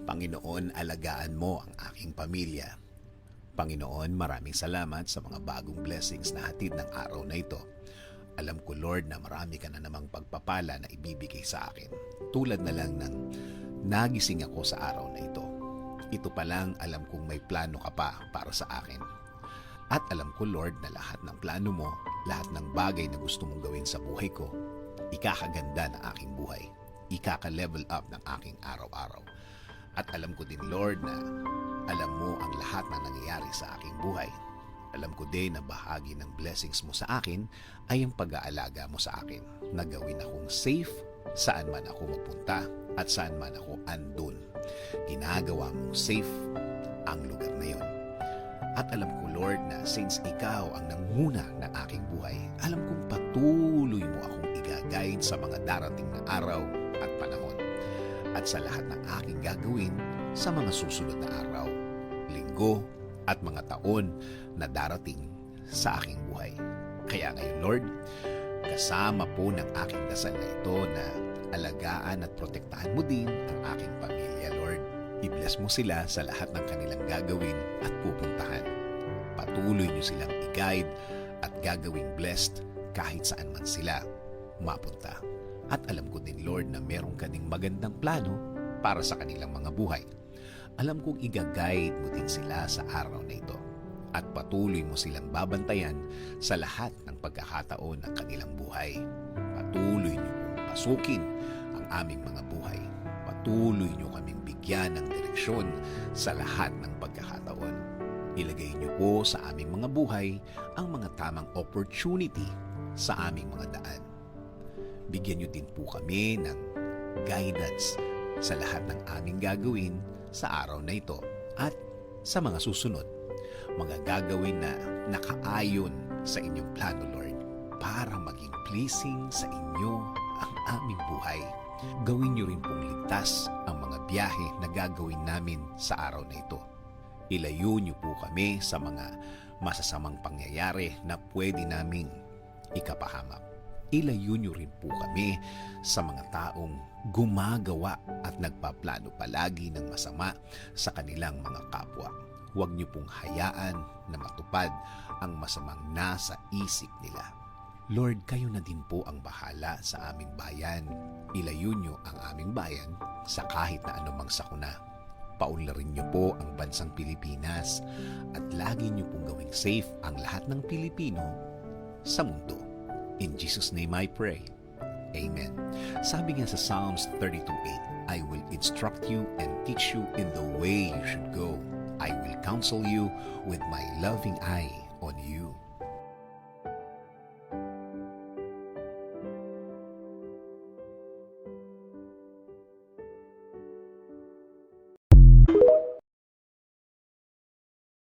Panginoon, alagaan mo ang aking pamilya. Panginoon, maraming salamat sa mga bagong blessings na hatid ng araw na ito. Alam ko, Lord, na marami ka na namang pagpapala na ibibigay sa akin. Tulad na lang ng nagising ako sa araw na ito. Ito pa lang, alam kong may plano ka pa para sa akin. At alam ko, Lord, na lahat ng plano mo, lahat ng bagay na gusto mong gawin sa buhay ko, ikakaganda ng aking buhay. Ikaka-level up ng aking araw-araw. At alam ko din, Lord, na alam mo ang lahat na nangyayari sa aking buhay. Alam ko din na bahagi ng blessings mo sa akin ay ang pag-aalaga mo sa akin, na gawin akong safe saan man ako mapunta at saan man ako andun. Ginagawa mong safe ang lugar na yon. At alam ko, Lord, na since ikaw ang nanguna ng aking buhay, alam kong patuloy mo akong i-guide sa mga darating na araw at panahon. At sa lahat ng aking gagawin sa mga susunod na araw, linggo at mga taon na darating sa aking buhay. Kaya ngayon, Lord, kasama po ng aking dasal na ito na alagaan at protektahan mo din ang aking pamilya, Lord. I-bless mo sila sa lahat ng kanilang gagawin at pupuntahan. Patuloy niyo silang i-guide at gagawing blessed kahit saan man sila mapunta. At alam ko din, Lord, na meron ka ding magandang plano para sa kanilang mga buhay. Alam kong i-guide mo din sila sa araw na ito at patuloy mo silang babantayan sa lahat ng pagkakataon ng kanilang buhay. Patuloy niyo pong pasukin ang aming mga buhay. Patuloy niyo kaming bigyan ng direksyon sa lahat ng pagkakataon. Ilagay niyo po sa aming mga buhay ang mga tamang opportunity sa aming mga daan. Bigyan niyo din po kami ng guidance sa lahat ng aming gagawin sa araw na ito at sa mga susunod. Mga gagawin na nakaayon sa inyong plano, Lord, para maging pleasing sa inyo ang aming buhay. Gawin niyo rin pong ligtas ang mga biyahe na gagawin namin sa araw na ito. Ilayo niyo po kami sa mga masasamang pangyayari na pwede naming ikapahamak. Ilayo niyo rin po kami sa mga taong gumagawa at nagpaplano palagi ng masama sa kanilang mga kapwa. Huwag niyo pong hayaan na matupad ang masamang nasa isip nila. Lord, kayo na din po ang bahala sa aming bayan. Ilayo niyo ang aming bayan sa kahit na anumang sakuna. Paunlarin niyo po ang bansang Pilipinas at lagi niyo pong gawing safe ang lahat ng Pilipino sa mundo. In Jesus' name I pray. Amen. Sabi nga sa Psalms 32:8, I will instruct you and teach you in the way you should go. I will counsel you with my loving eye on you.